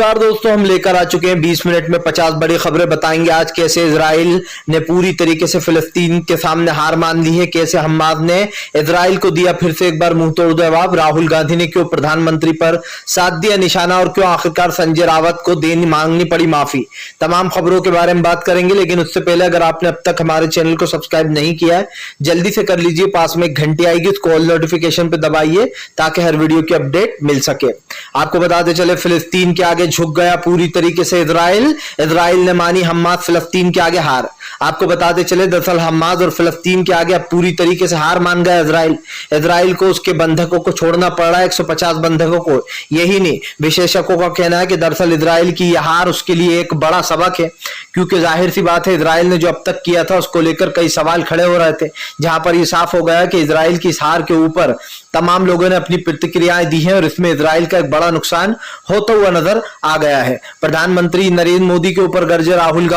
नमस्कार दोस्तों, हम लेकर आ चुके हैं 20 मिनट में 50 बड़ी खबरें। बताएंगे आज कैसे इजराइल ने पूरी तरीके से फिलिस्तीन के सामने हार मान ली है, कैसे हमास ने इजराइल को दिया फिर से एक बार मुंह तोड़ जवाब, राहुल गांधी ने क्यों प्रधानमंत्री पर साध दिया निशाना और क्यों आखिरकार संजय रावत को मांगनी पड़ी माफी। तमाम खबरों के बारे में बात करेंगे, लेकिन उससे पहले अगर आपने अब तक हमारे चैनल को सब्सक्राइब नहीं किया है जल्दी से कर लीजिए। पास में एक घंटी आएगी, उसको ऑल नोटिफिकेशन पे दबाइए ताकि हर वीडियो की अपडेट मिल सके। आपको बताते चले फिलिस्तीन के आगे झुक गया पूरी तरीके से इजराइल ने मानी हमास फिलिस्तीन के आगे हार। आपको बताते चले दरअसल हमास और फिलिस्तीन के आगे अब पूरी तरीके से हार मान गया इजराइल को उसके बंधकों को छोड़ना पड़ रहा है, 150 बंधकों को। यही नहीं, विशेषज्ञों का कहना है कि दरअसल इजराइल की यह हार उसके लिए एक बड़ा सबक है, क्योंकि जाहिर सी बात है इजराइल ने जो अब तक किया था उसको लेकर कई सवाल खड़े हो रहे थे, जहां पर यह साफ हो गया कि इजराइल की इस हार के ऊपर तमाम लोगों ने अपनी प्रतिक्रियाएं दी हैं और इसमें इजराइल का एक बड़ा नुकसान होता हुआ नजर आ गया है। प्रधानमंत्री नरेंद्र मोदी के ऊपर गरजे राहुल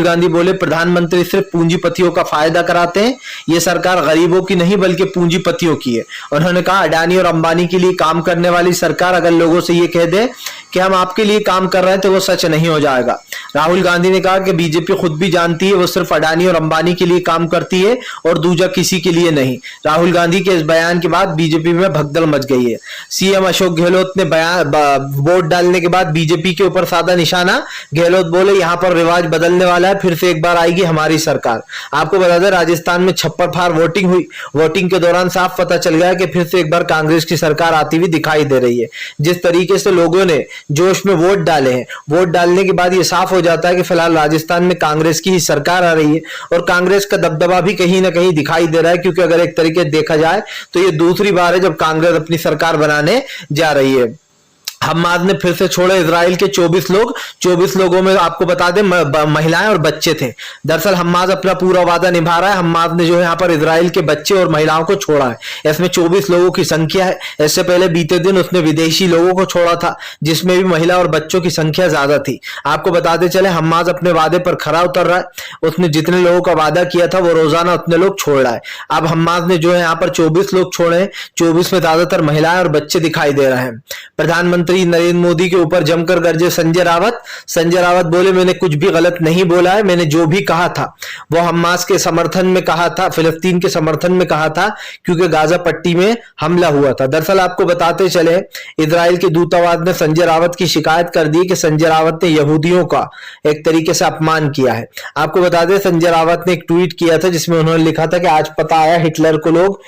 गांधी बोले प्रधानमंत्री सिर्फ पूंजीपतियों का फायदा कराते हैं, ये सरकार गरीबों की नहीं बल्कि पूंजीपतियों की है। उन्होंने कहा अडानी और अंबानी के लिए काम करने वाली सरकार अगर लोगों से ये कह दे कि हम आपके लिए काम कर रहे हैं तो वो सच नहीं हो जाएगा। राहुल गांधी ने कहा कि बीजेपी खुद भी जानती है वो सिर्फ अडानी और अंबानी के लिए काम करती है और दूजा किसी के लिए नहीं। राहुल गांधी के इस बयान के बाद बीजेपी में भगदड़ मच गई है। सीएम अशोक गहलोत ने वोट डालने के बाद बीजेपी के ऊपर साधा निशाना। गहलोत बोले यहां पर रिवाज बदलने वाला है, फिर से एक बार आएगी हमारी सरकार। आपको बता दें राजस्थान में छप्पर फाड़ वोटिंग हुई। वोटिंग के दौरान साफ पता चल गया कि फिर से एक बार कांग्रेस की सरकार आती हुई दिखाई दे रही है। जिस तरीके से लोगों ने जोश में वोट डाले हैं, वोट डालने के बाद ये साफ हो जाता है कि फिलहाल राजस्थान में कांग्रेस की ही सरकार आ रही है और कांग्रेस का दबदबा भी कहीं ना कहीं दिखाई दे रहा है, क्योंकि अगर एक तरीके देखा जाए तो ये दूसरी बार है जब कांग्रेस अपनी सरकार बनाने जा रही है। हमास ने फिर से छोड़े इजराइल के 24 लोगों में आपको बता दें महिलाएं और बच्चे थे। दरअसल हमास अपना पूरा वादा निभा रहा है। हमास ने जो यहाँ पर इजराइल के बच्चे और महिलाओं को छोड़ा है, इसमें 24 लोगों की संख्या है। इससे पहले बीते दिन उसने विदेशी लोगों को छोड़ा था, जिसमें भी महिला और बच्चों की संख्या ज्यादा थी। आपको बताते चले हमास अपने वादे पर खरा उतर रहा है। उसने जितने लोगों का वादा किया था वो रोजाना उतने लोग छोड़ रहा है। अब हमास ने जो है यहाँ पर 24 लोग छोड़े, 24 में ज्यादातर महिलाएं और बच्चे दिखाई दे रहे हैं। प्रधानमंत्री नरेंद्र मोदी के ऊपर जमकर गरजे संजय रावत बोले मैंने कुछ भी गलत नहीं बोला है, मैंने जो भी कहा था वो हमास के समर्थन में कहा था, फिलिस्तीन के समर्थन में कहा था, क्योंकि गाजा पट्टी में हमला हुआ था। दरअसल आपको बताते चले इजराइल के दूतावास ने संजय रावत की शिकायत कर दी कि संजय रावत ने यहूदियों का एक तरीके से अपमान किया है। आपको बता दें संजय रावत ने एक ट्वीट किया था जिसमें उन्होंने लिखा था कि आज पता आया हिटलर को लोग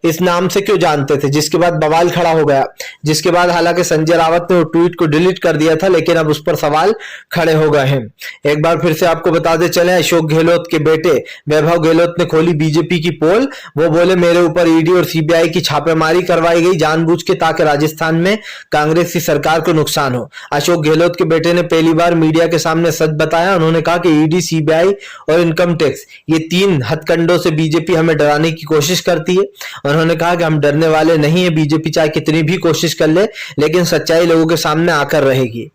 इस नाम से क्यों जानते थे, जिसके बाद बवाल खड़ा हो गया। जिसके बाद हालांकि संजय रावत ने वो ट्वीट को डिलीट कर दिया था, लेकिन अब उस पर सवाल खड़े हो गए हैं। एक बार फिर से आपको बताते चले अशोक गहलोत के बेटे वैभव गहलोत ने खोली बीजेपी की पोल। वो बोले मेरे ऊपर ईडी और सीबीआई की छापेमारी करवाई गई जानबूझ के, ताकि राजस्थान में कांग्रेस की सरकार को नुकसान हो। अशोक गहलोत के बेटे ने पहली बार मीडिया के सामने सच बताया। उन्होंने कहा कि ईडी, सीबीआई और इनकम टैक्स ये 3 हथकंडों से बीजेपी हमें डराने की कोशिश करती है। उन्होंने कहा कि हम डरने वाले नहीं है, बीजेपी चाहे कितनी भी कोशिश कर ले लेकिन सच्चाई लोगों के सामने आकर रहेगी।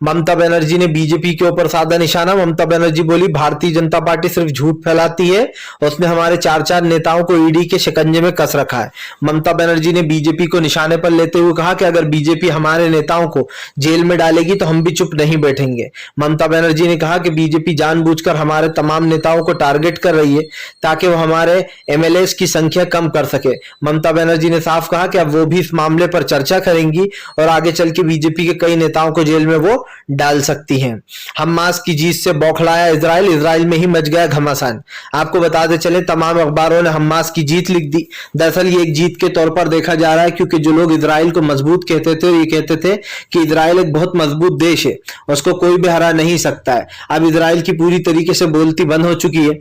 ममता बनर्जी ने बीजेपी के ऊपर साधा निशाना। ममता बनर्जी बोली भारतीय जनता पार्टी सिर्फ झूठ फैलाती है, उसने हमारे 4 नेताओं को ईडी के शिकंजे में कस रखा है। ममता बनर्जी ने बीजेपी को निशाने पर लेते हुए कहा कि अगर बीजेपी हमारे नेताओं को जेल में डालेगी तो हम भी चुप नहीं बैठेंगे। ममता बनर्जी ने कहा कि बीजेपी जानबूझकर हमारे तमाम नेताओं को टारगेट कर रही है ताकि वो हमारे एमएलएस की संख्या कम कर सके। ममता बनर्जी ने साफ कहा कि अब वो भी इस मामले पर चर्चा करेंगी और आगे चल के बीजेपी के कई नेताओं को जेल में वो डाल सकती हैं। हमास की जीत से बौखलाया इजराइल में ही मच गया घमासान। आपको बताते चले तमाम अखबारों ने हमास की जीत लिख दी। दरअसल ये एक जीत के तौर पर देखा जा रहा है, क्योंकि जो लोग इजराइल को मजबूत कहते थे ये कहते थे कि इजराइल एक बहुत मजबूत देश है, उसको कोई भी हरा नहीं सकता है। अब इजराइल की पूरी तरीके से बोलती बंद हो चुकी है,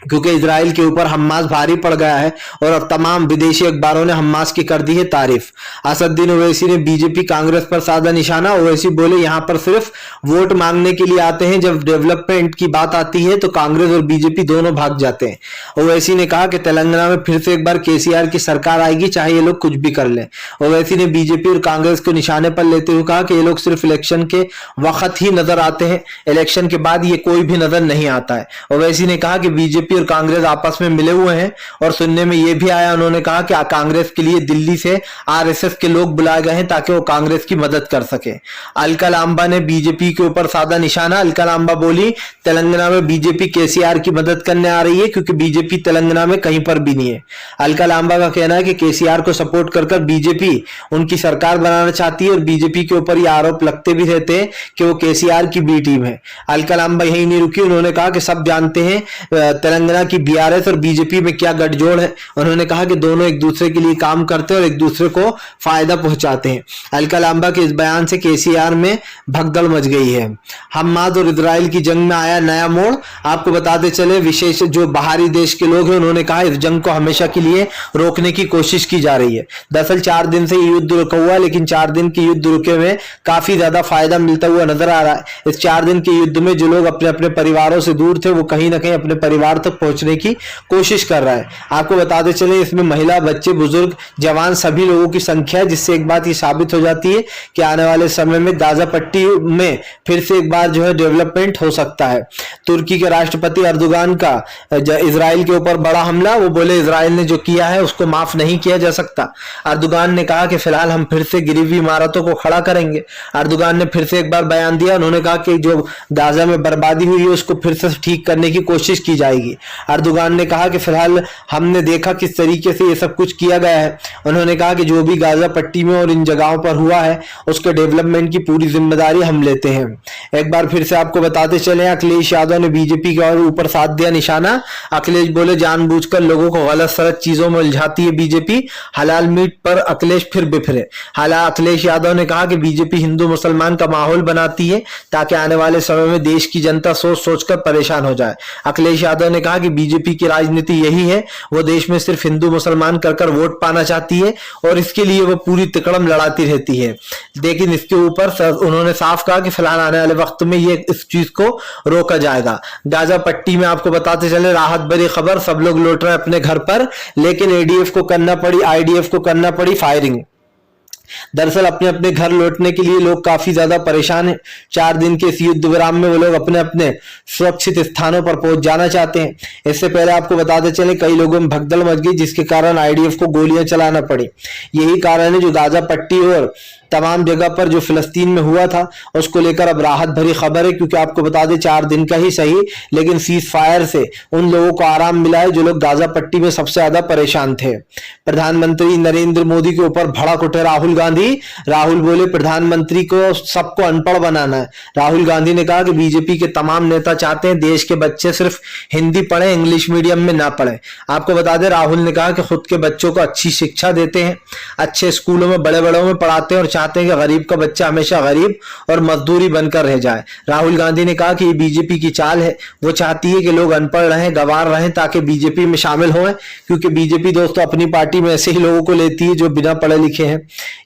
क्योंकि इजराइल के ऊपर हमास भारी पड़ गया है और अब तमाम विदेशी अखबारों ने हमास की कर दी है तारीफ। असदुद्दीन ओवैसी ने बीजेपी कांग्रेस पर साधा निशाना। ओवैसी बोले यहां पर सिर्फ वोट मांगने के लिए आते हैं, जब डेवलपमेंट की बात आती है तो कांग्रेस और बीजेपी दोनों भाग जाते हैं। ओवैसी ने कहा कि तेलंगाना में फिर से एक बार केसीआर की सरकार आएगी, चाहे ये लोग कुछ भी कर लें। ओवैसी ने बीजेपी और कांग्रेस को निशाने पर लेते हुए कहा कि ये लोग सिर्फ इलेक्शन के वक्त ही नजर आते हैं, इलेक्शन के बाद ये कोई भी नजर नहीं आता है। ओवैसी ने कहा कि बीजेपी बीजेपी और कांग्रेस आपस में मिले हुए हैं और सुनने में यह भी आया, उन्होंने कहा कि कांग्रेस के लिए दिल्ली से आरएसएस के लोग बुलाए गए हैं ताकि वो कांग्रेस की मदद कर सके। अलका लांबा ने बीजेपी के ऊपर साधा निशाना। अलका लांबा बोली तेलंगाना में बीजेपी केसीआर की मदद करने आ रही है क्योंकि बीजेपी तेलंगाना में कहीं पर भी नहीं है। अलका लांबा का कहना है कि केसीआर को सपोर्ट कर बीजेपी उनकी सरकार बनाना चाहती है और बीजेपी के ऊपर ये आरोप लगते भी रहते हैं कि वो केसीआर की बी टीम है। अलका लांबा यही नहीं रुकी, उन्होंने कहा कि सब जानते हैं तेलंगाना की बीआरएस और बीजेपी में क्या गठजोड़ है। उन्होंने कहा कि दोनों एक दूसरे के लिए काम करते हैं और एक दूसरे को फायदा पहुंचाते हैं। अलका लांबा के इस बयान से केसीआर में भगदड़ मच गई है। हमास और इजराइल की जंग में आया नया मोड़। आपको बताते चले विशेष जो बाहरी देश के लोग हैं उन्होंने कहा इस जंग को हमेशा के लिए रोकने की कोशिश की जा रही है। दरअसल 4 दिन से युद्ध रुका हुआ है, लेकिन 4 दिन के युद्ध रुके में काफी ज्यादा फायदा मिलता हुआ नजर आ रहा है। इस 4 दिन के युद्ध में जो लोग अपने अपने परिवारों से दूर थे वो कहीं ना कहीं अपने परिवार तक पहुंचने की कोशिश कर रहा है। आपको बताते चले इसमें महिला, बच्चे, बुजुर्ग, जवान सभी लोगों की संख्या है, जिससे एक बात ये साबित हो जाती है कि आने वाले समय में गाजा पट्टी में फिर से एक बार जो है डेवलपमेंट हो सकता है। तुर्की के राष्ट्रपति अर्दोगान का इजराइल के ऊपर बड़ा हमला। वो बोले इजराइल ने जो किया है उसको माफ नहीं किया जा सकता। अर्दोगान ने कहा कि फिलहाल हम फिर से गिरी हुई इमारतों को खड़ा करेंगे। अर्दोगान ने फिर से एक बार बयान दिया, उन्होंने कहा कि जो गाजा में बर्बादी हुई है उसको फिर से ठीक करने की कोशिश की जाएगी। अर्दोगान ने कहा कि फिलहाल हमने देखा किस तरीके से ये सब कुछ किया गया है। उन्होंने कहा कि जो भी गाजा पट्टी में और इन जगहों पर हुआ है उसके डेवलपमेंट की पूरी जिम्मेदारी हम लेते हैं। एक बार फिर से आपको बताते चले अखिलेश यादव ने बीजेपी के ऊपर साध दिया निशाना। अखिलेश बोले जानबूझकर लोगों को गलत सलत चीजों में उलझाती है बीजेपी। हलाल मीट पर अखिलेश फिर बिफरे। हालांकि अखिलेश यादव ने कहा कि बीजेपी हिंदू मुसलमान का माहौल बनाती है ताकि आने वाले समय में देश की जनता सोच सोचकर परेशान हो जाए। अखिलेश यादव ने कहा कि बीजेपी की राजनीति यही है, वो देश में सिर्फ हिंदू मुसलमान कर वोट पाना चाहती है और इसके लिए वो पूरी तिकड़म लड़ाती रहती है। लेकिन इसके ऊपर उन्होंने साफ कहा कि फिलहाल आने वाले वक्त में ये इस चीज को रोका जाएगा। गाजा पट्टी में आपको बताते चले राहत भरी खबर, सब लोग लौट रहे अपने घर पर, लेकिन आईडीएफ को करना पड़ी फायरिंग। दरअसल अपने अपने घर लौटने के लिए लोग काफी ज्यादा परेशान हैं। 4 दिन के इस युद्ध विराम में वो लोग अपने अपने सुरक्षित स्थानों पर पहुंच जाना चाहते हैं। इससे पहले आपको बताते चले कई लोगों में भगदड़ मच गई, जिसके कारण आईडीएफ को गोलियां चलाना पड़ी। यही कारण है जो गाजा पट्टी और तमाम जगह पर जो फिलिस्तीन में हुआ था उसको लेकर अब राहत भरी खबर है, क्योंकि आपको बता दें 4 दिन का ही सही लेकिन सीज फायर से उन लोगों को आराम मिला है जो लोग गाजा पट्टी में सबसे ज्यादा परेशान थे। प्रधानमंत्री नरेंद्र मोदी के ऊपर भड़क उठे राहुल गांधी। राहुल बोले प्रधानमंत्री को सबको अनपढ़ बनाना है। राहुल गांधी ने कहा कि बीजेपी के तमाम नेता चाहते हैं देश के बच्चे सिर्फ हिंदी पढ़े, इंग्लिश मीडियम में ना पढ़े। आपको बता दें राहुल ने कहा कि खुद के बच्चों को अच्छी शिक्षा देते हैं, अच्छे स्कूलों में बड़े बड़ों में पढ़ाते हैं और चाहते हैं कि गरीब का बच्चा हमेशा गरीब और मजदूरी बनकर रह जाए। राहुल गांधी ने कहा कि ये बीजेपी की चाल है, वो चाहती है कि लोग अनपढ़ रहें, गंवार रहें ताकि बीजेपी में शामिल हों, क्योंकि बीजेपी दोस्तों अपनी पार्टी में ऐसे ही लोगों को लेती है जो बिना पढ़े लिखे हैं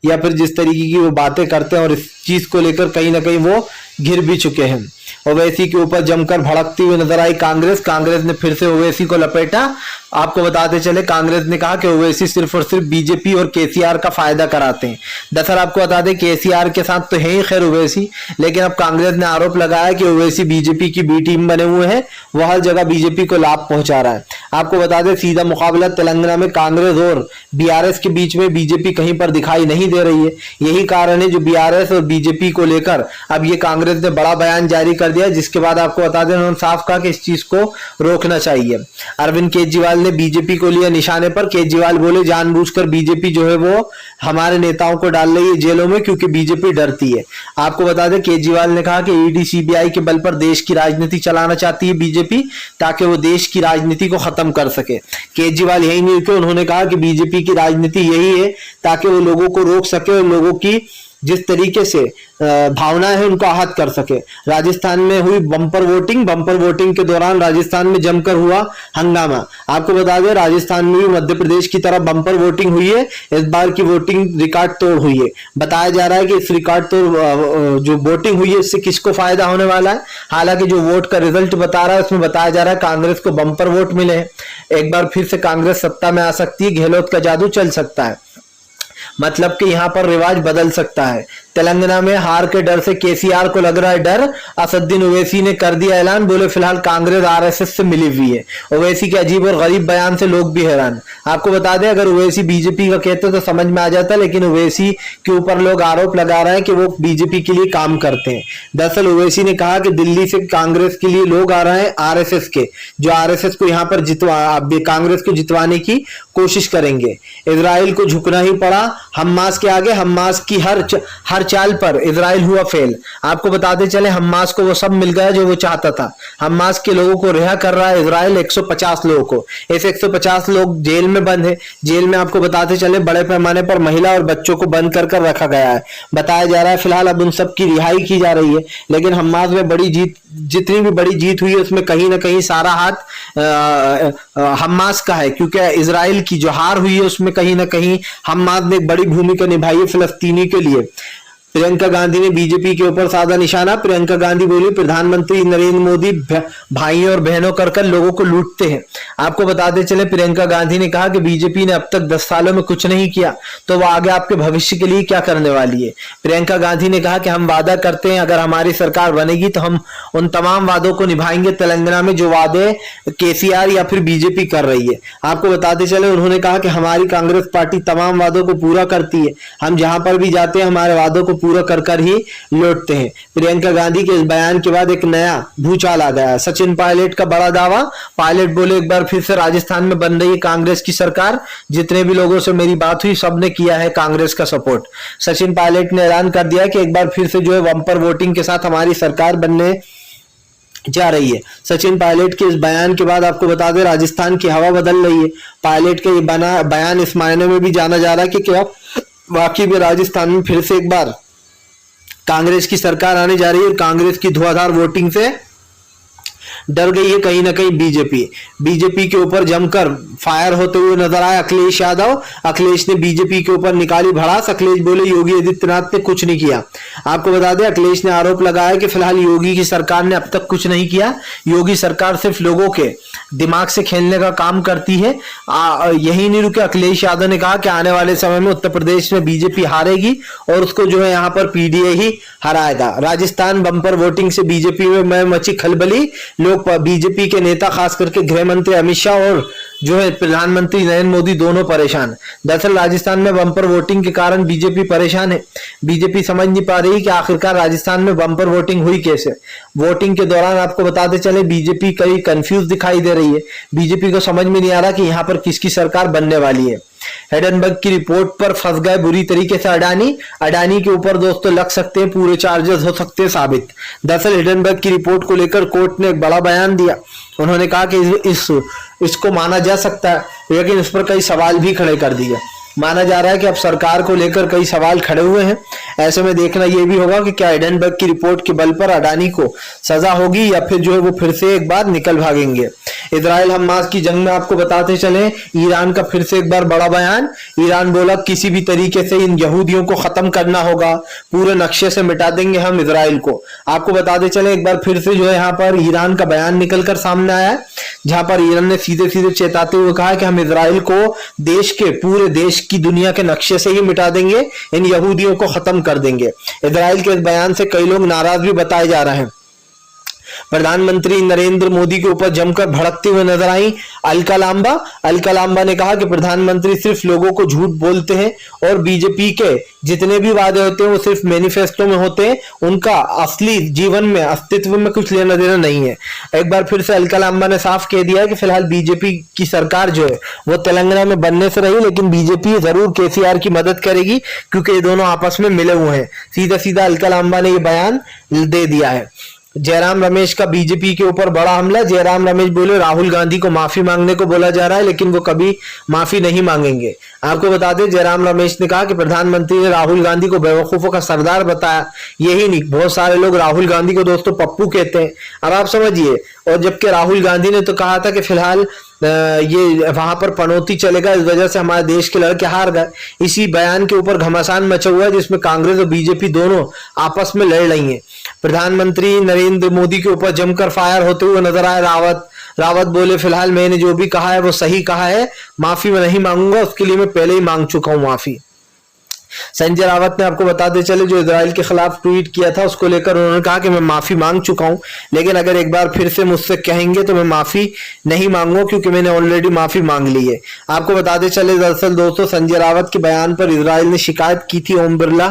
या फिर जिस तरीके की वो बातें करते हैं, और इस चीज को लेकर कहीं ना कहीं वो घिर भी चुके हैं। ओवैसी के ऊपर जमकर भड़कती हुई नजर आई कांग्रेस ने फिर से ओवैसी को लपेटा। आपको बताते चले कांग्रेस ने कहा कि ओवैसी सिर्फ और सिर्फ बीजेपी और केसीआर का फायदा कराते हैं। दरअसल आपको बता दें केसीआर के साथ तो है ही खैर ओवैसी, लेकिन अब कांग्रेस ने आरोप लगाया कि ओवैसी बीजेपी की बी टीम बने हुए हैं, वो हर जगह बीजेपी को लाभ पहुंचा रहा है। आपको बता दें सीधा मुकाबला तेलंगाना में कांग्रेस और बीआरएस के बीच में बीजेपी कहीं पर दिखाई नहीं दे रही है। यही कारण है जो बीआरएस और बीजेपी को लेकर अब ये कांग्रेस ने बड़ा बयान जारी कर दिया, जिसके बाद आपको बता दें उन्होंने साफ कहा कि इस चीज को रोकना चाहिए। अरविंद केजरीवाल ने बीजेपी को लिया निशाने पर। केजरीवाल बोले जानबूझकर बीजेपी जो है वो हमारे नेताओं को डाल रही है जेलों में क्योंकि बीजेपी डरती है। आपको बता दें केजरीवाल ने कहा कि ईडी सीबीआई के बल पर देश की राजनीति चलाना चाहती है बीजेपी ताकि वो देश की राजनीति को खत्म कर सके। केजरीवाल यही नहीं रुके, उन्होंने कहा कि बीजेपी की राजनीति यही है ताकि वो लोगों को रोक सके और लोगों की जिस तरीके से भावनाएं हैं उनको आहत कर सके। राजस्थान में हुई बम्पर वोटिंग के दौरान राजस्थान में जमकर हुआ हंगामा। आपको बता दें राजस्थान में भी मध्य प्रदेश की तरह बम्पर वोटिंग हुई है। इस बार की वोटिंग रिकॉर्ड तोड़ हुई है। बताया जा रहा है कि इस रिकॉर्ड तोड़ जो वोटिंग हुई है इससे किसको फायदा होने वाला है। हालांकि जो वोट का रिजल्ट बता रहा है उसमें बताया जा रहा है कांग्रेस को बम्पर वोट मिले हैं। एक बार फिर से कांग्रेस सत्ता में आ सकती है, गहलोत का जादू चल सकता है, मतलब कि यहां पर रिवाज बदल सकता है। तेलंगाना में हार के डर से केसीआर को लग रहा है डर। असदुद्दीन ओवैसी ने कर दिया ऐलान, बोले फिलहाल कांग्रेस आरएसएस से मिली हुई है। ओवैसी के अजीब और गरीब बयान से लोग भी हैरान। आपको बता दें, अगर ओवैसी बीजेपी का कहते तो समझ में आ जाता, लेकिन ओवैसी के ऊपर लोग आरोप लगा रहे हैं कि वो बीजेपी के लिए काम करते हैं। दरअसल ओवैसी ने कहा कि दिल्ली से कांग्रेस के लिए लोग आ रहे हैं आरएसएस के, जो आरएसएस को यहाँ पर कांग्रेस को जितवाने की कोशिश करेंगे। इजराइल को झुकना ही पड़ा हमास के आगे। हमास की हर चाल पर इजराइल हुआ फेल। आपको बताते चले, हमास को वो सब मिल गया जो वो चाहता था। हमास के लोगों को रिहा कर रहा है इजराइल, 150 लोगों को। ऐसे 150 लोग जेल में बंद है। जेल में आपको बताते चले, बड़े पैमाने पर महिला और बच्चों को बंद कर रखा गया है। बताया जा रहा है फिलहाल अब उन सब की रिहाई की जा रही है। लेकिन हमास में बड़ी जीत, जितनी भी बड़ी जीत हुई है उसमें कहीं ना कहीं सारा हाथ हमास का है, क्योंकि इजराइल की जो हार हुई है उसमें कहीं ना कहीं हमास ने एक बड़ी भूमिका निभाई है फिलिस्तीनी के लिए। प्रियंका गांधी ने बीजेपी के ऊपर साधा निशाना। प्रियंका गांधी बोली, प्रधानमंत्री नरेंद्र मोदी भाइयों और बहनों कर लोगों को लूटते हैं। आपको बताते चले, प्रियंका गांधी ने कहा कि बीजेपी ने अब तक 10 सालों में कुछ नहीं किया, तो वो आगे आपके भविष्य के लिए क्या करने वाली है। प्रियंका गांधी ने कहा कि हम वादा करते हैं, अगर हमारी सरकार बनेगी तो हम उन तमाम वादों को निभाएंगे तेलंगाना में जो वादे केसीआर या फिर बीजेपी कर रही है। आपको बताते चले, उन्होंने कहा कि हमारी कांग्रेस पार्टी तमाम वादों को पूरा करती है। हम जहां पर भी जाते हैं हमारे वादों को पूरा कर ही लौटते हैं। प्रियंका गांधी के इस बयान के बाद एक नया भूचाल आ गया। सचिन पायलट का बड़ा दावा। पायलट बोले, एक बार फिर से राजस्थान में बन रही है कांग्रेस की सरकार। जितने भी लोगों से मेरी बात हुई सबने किया है कांग्रेस का सपोर्ट। सचिन पायलट ने ऐलान कर दिया कि एक बार फिर से जो है बम्पर वोटिंग के साथ हमारी सरकार बनने जा रही है। सचिन पायलट के इस बयान के बाद आपको बता दें, राजस्थान की हवा बदल रही है। पायलट का ये बयान इस मायने में भी जाना जा रहा है कि क्या वाकई में राजस्थान में फिर से एक बार कांग्रेस की सरकार आने जा रही है। और कांग्रेस की धुआंधार वोटिंग से डर गई है कहीं ना कहीं बीजेपी के ऊपर जमकर फायर होते हुए नजर आए अखिलेश यादव। अखिलेश ने बीजेपी के ऊपर निकाली भड़ास। अखिलेश बोले, योगी आदित्यनाथ ने कुछ नहीं किया। आपको बता दें, अखिलेश ने आरोप लगाया कि फिलहाल योगी की सरकार ने अब तक कुछ नहीं किया। योगी सरकार सिर्फ लोगों के दिमाग से खेलने का काम करती है। यही नहीं रुके, अखिलेश यादव ने कहा कि आने वाले समय में उत्तर प्रदेश में बीजेपी हारेगी और उसको जो है यहाँ पर पीडीए ही हराएगा। राजस्थान बंपर वोटिंग से बीजेपी में मची खलबली। लोग बीजेपी के नेता खास करके गृह मंत्री अमित शाह और जो है प्रधानमंत्री नरेंद्र मोदी दोनों परेशान। दरअसल राजस्थान में बम्पर वोटिंग के कारण बीजेपी परेशान है। बीजेपी समझ नहीं पा रही कि आखिरकार राजस्थान में बम्पर वोटिंग हुई कैसे। वोटिंग के दौरान आपको बताते चले, बीजेपी कई कंफ्यूज दिखाई दे रही है। बीजेपी को समझ में नहीं आ रहा कि यहाँ पर किसकी सरकार बनने वाली है। हिडेनबर्ग की रिपोर्ट पर फंस गए बुरी तरीके से अडानी के ऊपर दोस्तों लग सकते हैं पूरे चार्जेस हो सकते हैं साबित। दरअसल हिडेनबर्ग की रिपोर्ट को लेकर कोर्ट ने एक बड़ा बयान दिया। उन्होंने कहा कि इसको माना जा सकता है, लेकिन इस पर कई सवाल भी खड़े कर दिए। माना जा रहा है कि अब सरकार को लेकर कई सवाल खड़े हुए हैं। ऐसे में देखना यह भी होगा कि क्या हिडेनबर्ग की रिपोर्ट के बल पर अडानी को सजा होगी या फिर जो है वो फिर से एक बार निकल भागेंगे। इजराइल हमास की जंग में आपको बताते चले, ईरान का फिर से एक बार बड़ा बयान। ईरान बोला, किसी भी तरीके से इन यहूदियों को खत्म करना होगा, पूरे नक्शे से मिटा देंगे हम इजराइल को। आपको बताते चले, एक बार फिर से जो है यहाँ पर ईरान का बयान निकलकर सामने आया है, जहां पर ईरान ने सीधे सीधे चेताते हुए कहा कि हम इजराइल को पूरे देश की दुनिया के नक्शे से ही मिटा देंगे, इन यहूदियों को खत्म कर देंगे। इजराइल के इस बयान से कई लोग नाराज भी बताए जा रहे हैं। प्रधानमंत्री नरेंद्र मोदी के ऊपर जमकर भड़कती हुए नजर आई अलका लांबा ने कहा कि प्रधानमंत्री सिर्फ लोगों को झूठ बोलते हैं और बीजेपी के जितने भी वादे होते हैं वो सिर्फ मैनिफेस्टो में होते हैं, उनका असली जीवन में अस्तित्व में कुछ लेना देना नहीं है। एक बार फिर से अलका लांबा ने साफ कह दिया है कि फिलहाल बीजेपी की सरकार जो है वो तेलंगाना में बनने से रही, लेकिन बीजेपी जरूर केसीआर की मदद करेगी क्योंकि ये दोनों आपस में मिले हुए हैं। सीधा सीधा अलका लांबा ने ये बयान दे दिया है। जयराम रमेश का बीजेपी के ऊपर बड़ा हमला। जयराम रमेश बोले, राहुल गांधी को माफी मांगने को बोला जा रहा है लेकिन वो कभी माफी नहीं मांगेंगे। आपको बता दें, जयराम रमेश ने कहा कि प्रधानमंत्री ने राहुल गांधी को बेवकूफों का सरदार बताया। यही नहीं, बहुत सारे लोग राहुल गांधी को दोस्तों पप्पू कहते हैं। अब आप समझिए, और जबकि राहुल गांधी ने तो कहा था कि फिलहाल ये वहां पर पनौती चलेगा, इस वजह से हमारे देश के लड़के हार गए। इसी बयान के ऊपर घमासान मचा हुआ है जिसमें कांग्रेस और बीजेपी दोनों आपस में लड़ रही हैं। प्रधानमंत्री नरेंद्र मोदी के ऊपर जमकर फायर होते हुए नजर आए रावत बोले, फिलहाल मैंने जो भी कहा है वो सही कहा है, माफी मैं नहीं मांगूंगा, उसके लिए मैं पहले ही मांग चुका हूं माफी। संजय रावत ने आपको बताते चले जो इजराइल के खिलाफ ट्वीट किया था उसको लेकर उन्होंने कहा कि मैं माफी मांग चुका हूं, लेकिन अगर एक बार फिर से मुझसे कहेंगे तो मैं माफी नहीं मांगूंगा क्योंकि मैंने ऑलरेडी माफी मांग ली है। आपको बताते चले दरअसल दोस्तों संजय रावत के बयान पर इजराइल ने शिकायत की थी ओम बिरला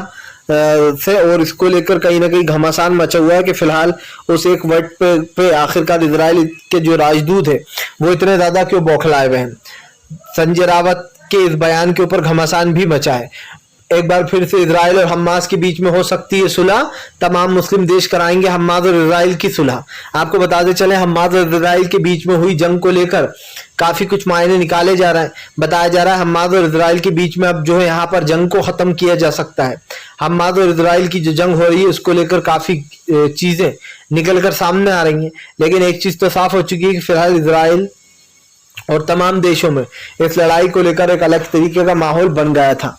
से, और इसको लेकर कहीं ना कहीं घमासान मचा हुआ है कि फिलहाल उस एक वर्ड पे आखिरकार इजराइल के जो राजदूत है वो इतने ज्यादा क्यों बौखलाए हुए हैं। संजय रावत के इस बयान के ऊपर घमासान भी मचा है। एक बार फिर से इजराइल और हमास के बीच में हो सकती है सुलह, तमाम मुस्लिम देश कराएंगे हमास और इजराइल की सुलह। आपको बताते चले हमास और इजराइल के बीच में हुई जंग को लेकर काफी कुछ मायने निकाले जा रहे हैं। बताया जा रहा है हमास और इजराइल के बीच में अब जो है यहाँ पर जंग को खत्म किया जा सकता है। हमास और इजराइल की जो जंग हो रही है उसको लेकर काफी चीजें निकल कर सामने आ रही हैं, लेकिन एक चीज तो साफ हो चुकी है कि फिलहाल इजराइल और तमाम देशों में इस लड़ाई को लेकर एक अलग तरीके का माहौल बन गया था।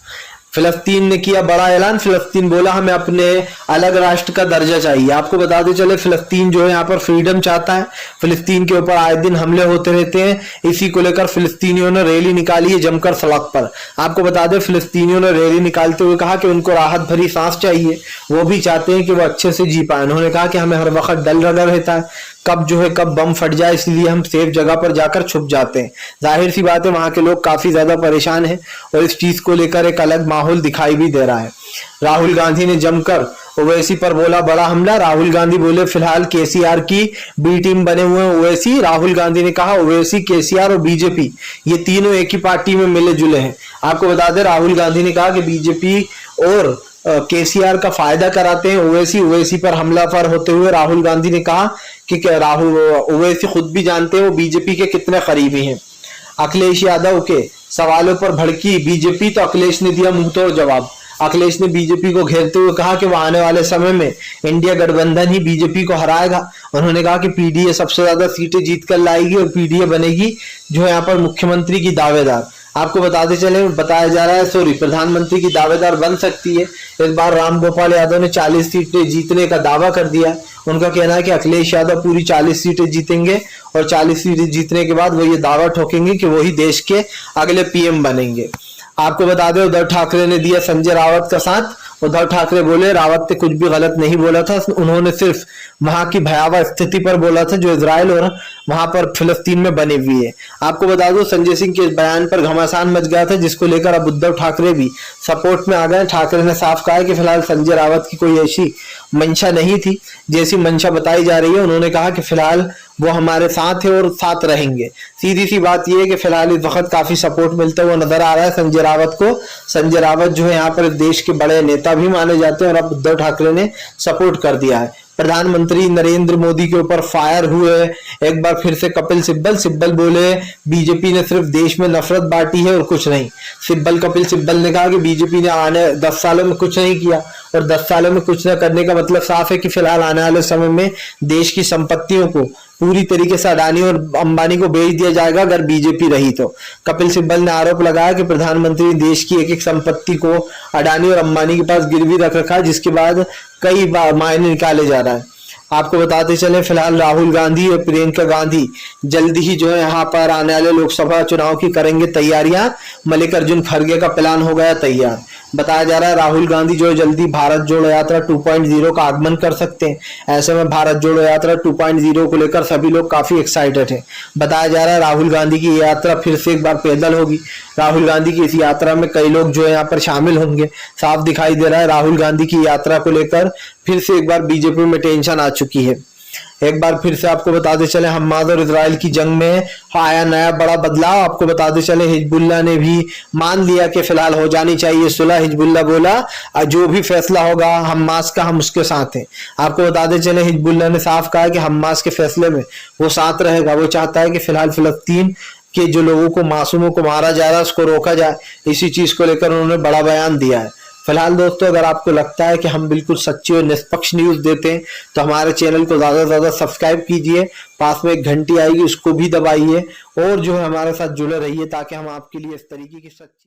फिलिस्तीन ने किया बड़ा ऐलान, फिलिस्तीन बोला हमें अपने अलग राष्ट्र का दर्जा चाहिए। आपको बताते चले फिलिस्तीन जो है यहाँ पर फ्रीडम चाहता है। फिलिस्तीन के ऊपर आए दिन हमले होते रहते हैं, इसी को लेकर फिलिस्तीनियों ने रैली निकाली है जमकर सड़क पर। आपको बता दें फिलिस्तीनियों ने रैली निकालते हुए कहा कि उनको राहत भरी सांस चाहिए, वो भी चाहते हैं कि वो अच्छे से जी पाए। उन्होंने कहा कि हमें हर वक्त डर लगा रहता है कब बम फट जाए, इसलिए हम सेफ जगह पर जाकर छुप जाते हैं। जाहिर सी बात है वहां के लोग काफी ज्यादा परेशान हैं और इस चीज को लेकर एक अलग माहौल दिखाई भी दे रहा है। राहुल गांधी ने जमकर ओवैसी पर बोला बड़ा हमला। राहुल गांधी बोले फिलहाल केसीआर की बी टीम बने हुए हैं ओवैसी। राहुल गांधी ने कहा ओवैसी, केसीआर और बीजेपी ये तीनों एक ही पार्टी में मिले जुले हैं। आपको बता दें राहुल गांधी ने कहा कि बीजेपी और केसीआर का फायदा कराते हैं ओवैसी पर हमलावर होते हुए राहुल गांधी ने कहा कि ओवैसी खुद भी जानते हैं वो बीजेपी के कितने करीबी हैं। अखिलेश यादव के सवालों पर भड़की बीजेपी तो अखिलेश ने दिया मुंहतोड़ जवाब। अखिलेश ने बीजेपी को घेरते हुए कहा कि वह आने वाले समय में इंडिया गठबंधन ही बीजेपी को हराएगा। उन्होंने कहा कि पीडीए सबसे ज्यादा सीटें जीत कर लाएगी और पीडीए बनेगी जो यहाँ पर मुख्यमंत्री की दावेदार। आपको बताते चले बताया जा रहा है प्रधानमंत्री की दावेदार बन सकती है। इस बार रामगोपाल यादव ने 40 सीटें जीतने का दावा कर दिया। उनका कहना है कि अखिलेश यादव पूरी 40 सीटें जीतेंगे और 40 सीटें जीतने के बाद वो ये दावा ठोकेंगे कि वही देश के अगले पीएम बनेंगे। आपको बता दें उद्धव ठाकरे ने दिया संजय रावत का साथ। उद्धव ठाकरे बोले रावत ने कुछ भी गलत नहीं बोला था, उन्होंने सिर्फ वहां की भयावह स्थिति पर बोला था जो इजराइल और वहां पर फिलिस्तीन में बनी हुई है। आपको बता दो संजय सिंह के बयान पर घमासान मच गया था जिसको लेकर अब उद्धव ठाकरे भी सपोर्ट में आ गए। ठाकरे ने साफ कहा है कि फिलहाल संजय रावत की कोई ऐसी मंशा नहीं थी जैसी मंशा बताई जा रही है। उन्होंने कहा कि फिलहाल वो हमारे साथ है और साथ रहेंगे। सीधी सी बात यह है कि फिलहाल इस वक्त काफी सपोर्ट मिलता हुआ नजर आ रहा है संजय रावत को। संजय रावत जो है यहाँ पर देश के बड़े नेता भी माने जाते हैं और अब उद्धव ठाकरे ने सपोर्ट कर दिया है। प्रधानमंत्री नरेंद्र मोदी के ऊपर फायर हुए एक बार फिर से कपिल सिब्बल बोले बीजेपी ने सिर्फ देश में नफरत बांटी है और कुछ नहीं। कपिल सिब्बल ने कहा कि बीजेपी ने आने 10 सालों में कुछ नहीं किया और 10 सालों में कुछ न करने का मतलब साफ है कि फिलहाल आने वाले समय में देश की संपत्तियों को पूरी तरीके से अडानी और अंबानी को बेच दिया जाएगा अगर बीजेपी रही तो। कपिल सिब्बल ने आरोप लगाया कि प्रधानमंत्री ने देश की एक एक संपत्ति को अडानी और अंबानी के पास गिरवी रख रखा है, जिसके बाद कई बार मायने निकाले जा रहा है। आपको बताते चले फिलहाल राहुल गांधी और प्रियंका गांधी जल्दी ही जो है यहाँ पर आने वाले लोकसभा चुनाव की करेंगे तैयारियां। मल्लिकार्जुन खड़गे का प्लान हो गया तैयार। बताया जा रहा है राहुल गांधी जो जल्दी भारत जोड़ो यात्रा 2.0 का आगमन कर सकते हैं। ऐसे में भारत जोड़ो यात्रा 2.0 को लेकर सभी लोग काफी एक्साइटेड हैं। बताया जा रहा है राहुल गांधी की यात्रा फिर से एक बार पैदल होगी। राहुल गांधी की इस यात्रा में कई लोग जो है यहाँ पर शामिल होंगे। साफ दिखाई दे रहा है राहुल गांधी की यात्रा को लेकर फिर से एक बार बीजेपी में टेंशन आ चुकी है। एक बार फिर से आपको बताते चले हमास और इजराइल की जंग में आया नया बड़ा बदलाव। आपको बताते चले हिजबुल्लाह ने भी मान लिया कि फिलहाल हो जानी चाहिए सुलह। हिजबुल्लाह बोला जो भी फैसला होगा हमास का हम उसके साथ हैं। आपको बताते चले हिजबुल्लाह ने साफ कहा कि हमास के फैसले में वो साथ रहेगा। वो चाहता है कि फिलहाल फिलिस्तीन के जो लोगों को मासूमों को मारा जा रहा है उसको रोका जाए। इसी चीज को लेकर उन्होंने बड़ा बयान दिया है। फिलहाल दोस्तों अगर आपको लगता है कि हम बिल्कुल सच्ची और निष्पक्ष न्यूज देते हैं तो हमारे चैनल को ज्यादा से ज्यादा सब्सक्राइब कीजिए। पास में एक घंटी आएगी उसको भी दबाइए और जो है हमारे साथ जुड़े रहिए ताकि हम आपके लिए इस तरीके की सच्ची